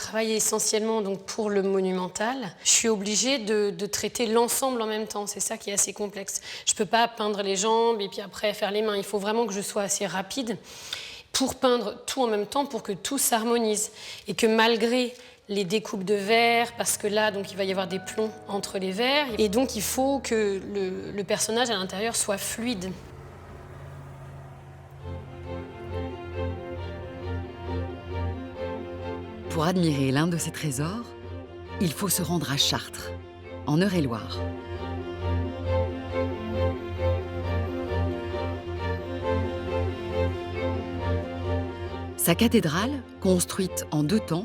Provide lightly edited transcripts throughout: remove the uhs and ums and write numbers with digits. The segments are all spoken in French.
travaille essentiellement donc, pour le monumental, je suis obligée de traiter l'ensemble en même temps. C'est ça qui est assez complexe. Je ne peux pas peindre les jambes et puis après faire les mains. Il faut vraiment que je sois assez rapide pour peindre tout en même temps, pour que tout s'harmonise. Et que malgré les découpes de verre, parce que là, donc, il va y avoir des plombs entre les verres. Et donc, il faut que le personnage à l'intérieur soit fluide. Pour admirer l'un de ces trésors, il faut se rendre à Chartres, en Eure-et-Loir. Sa cathédrale, construite en 2 temps,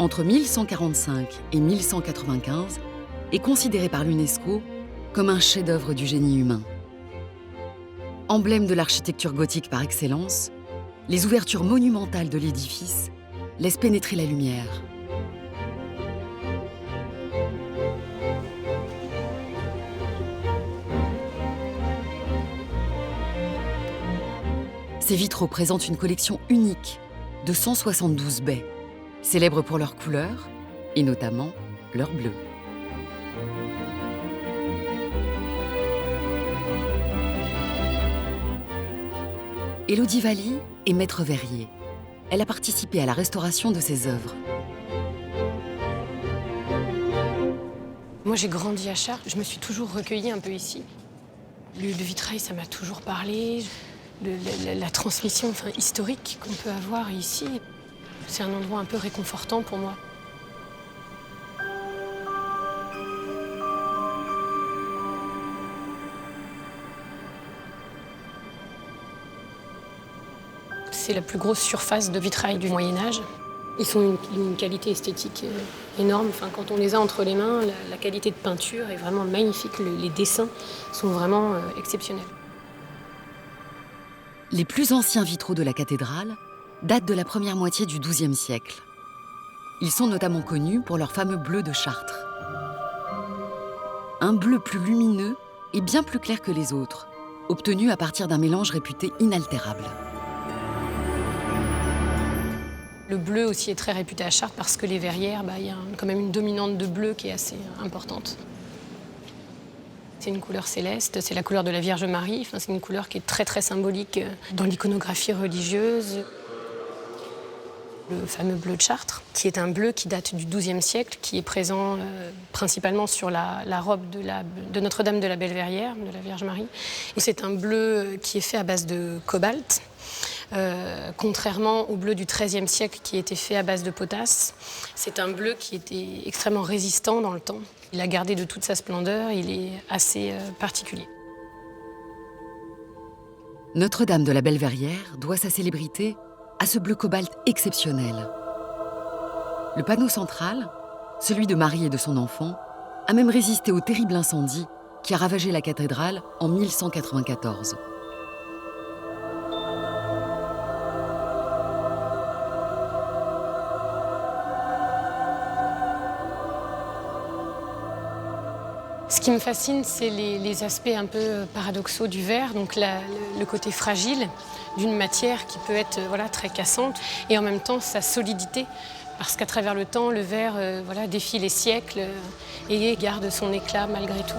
entre 1145 et 1195, est considérée par l'UNESCO comme un chef-d'œuvre du génie humain. Emblème de l'architecture gothique par excellence, les ouvertures monumentales de l'édifice laissent pénétrer la lumière. Ces vitraux présentent une collection unique de 172 baies, célèbres pour leurs couleurs et notamment leur bleu. Élodie Valli est maître verrier. Elle a participé à la restauration de ses œuvres. Moi, j'ai grandi à Chartres. Je me suis toujours recueillie un peu ici. Le vitrail, ça m'a toujours parlé. La transmission historique qu'on peut avoir ici, c'est un endroit un peu réconfortant pour moi. C'est la plus grosse surface de vitrail du Moyen-Âge. Ils sont d'une qualité esthétique énorme. Enfin, quand on les a entre les mains, la qualité de peinture est vraiment magnifique. Les dessins sont vraiment exceptionnels. Les plus anciens vitraux de la cathédrale datent de la première moitié du XIIe siècle. Ils sont notamment connus pour leur fameux bleu de Chartres. Un bleu plus lumineux et bien plus clair que les autres, obtenu à partir d'un mélange réputé inaltérable. Le bleu aussi est très réputé à Chartres parce que les verrières, il y a quand même une dominante de bleu qui est assez importante. C'est une couleur céleste, c'est la couleur de la Vierge Marie. Enfin, c'est une couleur qui est très très symbolique dans l'iconographie religieuse. Le fameux bleu de Chartres, qui est un bleu qui date du XIIe siècle, qui est présent principalement sur la robe de Notre-Dame de la Belle-Verrière, de la Vierge Marie. Et c'est un bleu qui est fait à base de cobalt. Contrairement au bleu du XIIIe siècle qui était fait à base de potasse. C'est un bleu qui était extrêmement résistant dans le temps. Il a gardé de toute sa splendeur, il est assez particulier. Notre-Dame de la Belle-Verrière doit sa célébrité à ce bleu cobalt exceptionnel. Le panneau central, celui de Marie et de son enfant, a même résisté au terrible incendie qui a ravagé la cathédrale en 1194. Ce qui me fascine, c'est les aspects un peu paradoxaux du verre, donc le côté fragile d'une matière qui peut être très cassante, et en même temps sa solidité, parce qu'à travers le temps, le verre défie les siècles et garde son éclat malgré tout.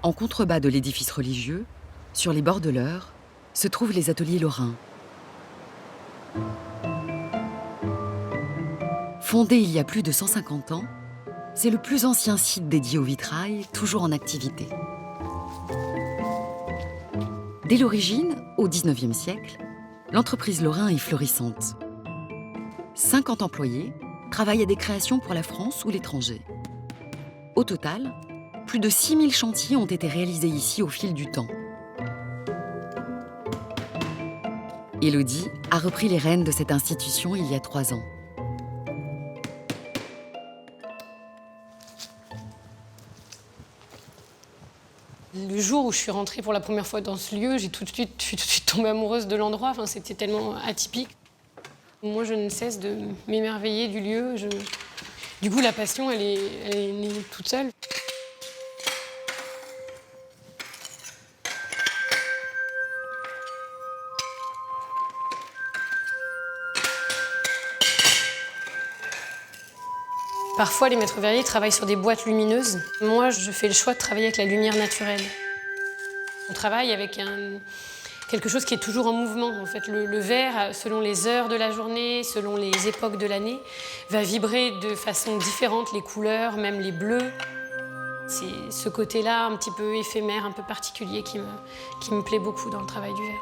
En contrebas de l'édifice religieux, sur les bords de l'Eure, se trouvent les ateliers lorrains. Fondé il y a plus de 150 ans, c'est le plus ancien site dédié au vitrail, toujours en activité. Dès l'origine, au XIXe siècle, l'entreprise Lorrain est florissante. 50 employés travaillent à des créations pour la France ou l'étranger. Au total, plus de 6000 chantiers ont été réalisés ici au fil du temps. Élodie a repris les rênes de cette institution il y a 3 ans. Le jour où je suis rentrée pour la première fois dans ce lieu, je suis tout de suite tombée amoureuse de l'endroit. Enfin, c'était tellement atypique. Moi, je ne cesse de m'émerveiller du lieu. Du coup, la passion, elle est née toute seule. Parfois, les maîtres verriers travaillent sur des boîtes lumineuses. Moi, je fais le choix de travailler avec la lumière naturelle. On travaille avec quelque chose qui est toujours en mouvement. En fait, le verre, selon les heures de la journée, selon les époques de l'année, va vibrer de façon différente, les couleurs, même les bleus. C'est ce côté-là un petit peu éphémère, un peu particulier qui me plaît beaucoup dans le travail du verre.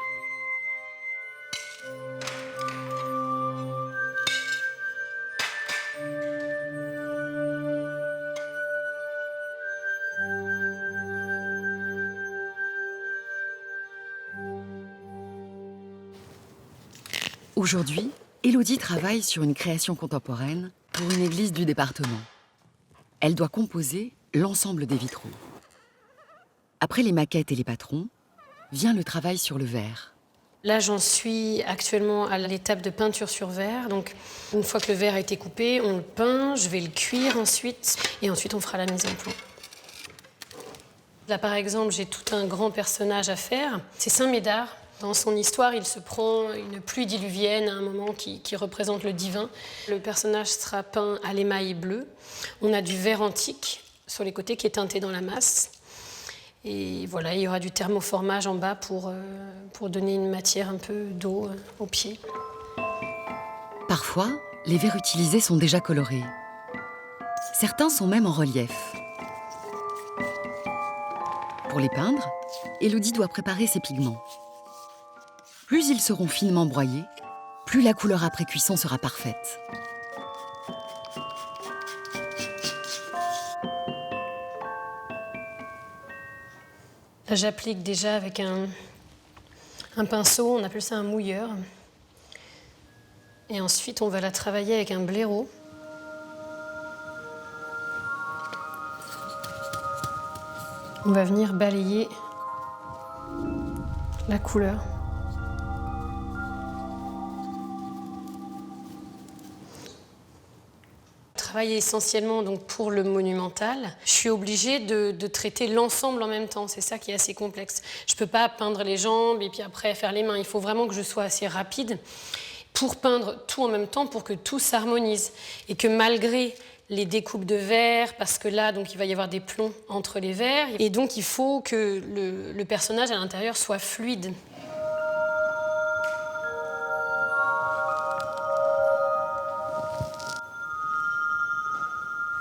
Aujourd'hui, Élodie travaille sur une création contemporaine pour une église du département. Elle doit composer l'ensemble des vitraux. Après les maquettes et les patrons, vient le travail sur le verre. Là, j'en suis actuellement à l'étape de peinture sur verre. Donc, une fois que le verre a été coupé, on le peint, je vais le cuire ensuite, et ensuite on fera la mise en plan. Là, par exemple, j'ai tout un grand personnage à faire. C'est Saint Médard. Dans son histoire, il se prend une pluie diluvienne à un moment qui représente le divin. Le personnage sera peint à l'émail bleu. On a du verre antique sur les côtés qui est teinté dans la masse. Et voilà, il y aura du thermoformage en bas pour donner une matière un peu d'eau au pied. Parfois, les verres utilisés sont déjà colorés. Certains sont même en relief. Pour les peindre, Élodie doit préparer ses pigments. Plus ils seront finement broyés, plus la couleur après cuisson sera parfaite. Là, j'applique déjà avec un pinceau, on appelle ça un mouilleur. Et ensuite, on va la travailler avec un blaireau. On va venir balayer la couleur. Travailler essentiellement donc pour le monumental, je suis obligée de traiter l'ensemble en même temps. C'est ça qui est assez complexe. Je ne peux pas peindre les jambes et puis après faire les mains. Il faut vraiment que je sois assez rapide pour peindre tout en même temps, pour que tout s'harmonise. Et que malgré les découpes de verre, parce que là, donc, il va y avoir des plombs entre les verres. Et donc, il faut que le personnage à l'intérieur soit fluide.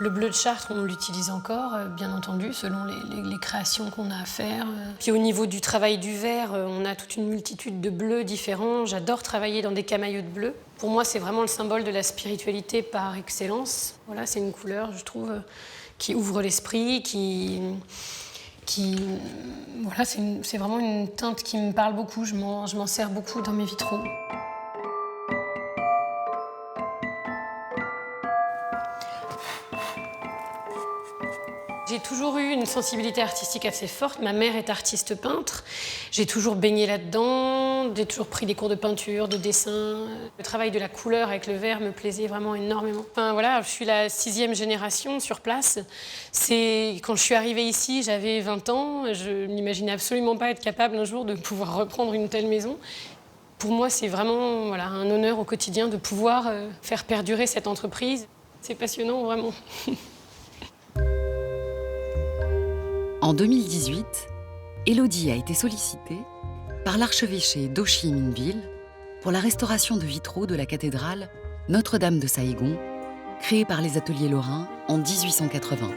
Le bleu de Chartres, on l'utilise encore, bien entendu, selon les créations qu'on a à faire. Puis au niveau du travail du verre, on a toute une multitude de bleus différents. J'adore travailler dans des camaïeux de bleu. Pour moi, c'est vraiment le symbole de la spiritualité par excellence. Voilà, c'est une couleur, je trouve, qui ouvre l'esprit, voilà, c'est vraiment une teinte qui me parle beaucoup. Je m'en sers beaucoup dans mes vitraux. J'ai toujours eu une sensibilité artistique assez forte. Ma mère est artiste peintre. J'ai toujours baigné là-dedans. J'ai toujours pris des cours de peinture, de dessin. Le travail de la couleur avec le verre me plaisait vraiment énormément. Enfin, voilà, je suis la 6e génération sur place. Quand je suis arrivée ici, j'avais 20 ans. Je n'imaginais absolument pas être capable un jour de pouvoir reprendre une telle maison. Pour moi, c'est vraiment voilà, un honneur au quotidien de pouvoir faire perdurer cette entreprise. C'est passionnant, vraiment. En 2018, Élodie a été sollicitée par l'archevêché d'Ho-Chi-Minh-Ville pour la restauration de vitraux de la cathédrale Notre-Dame de Saïgon, créée par les ateliers lorrains en 1880.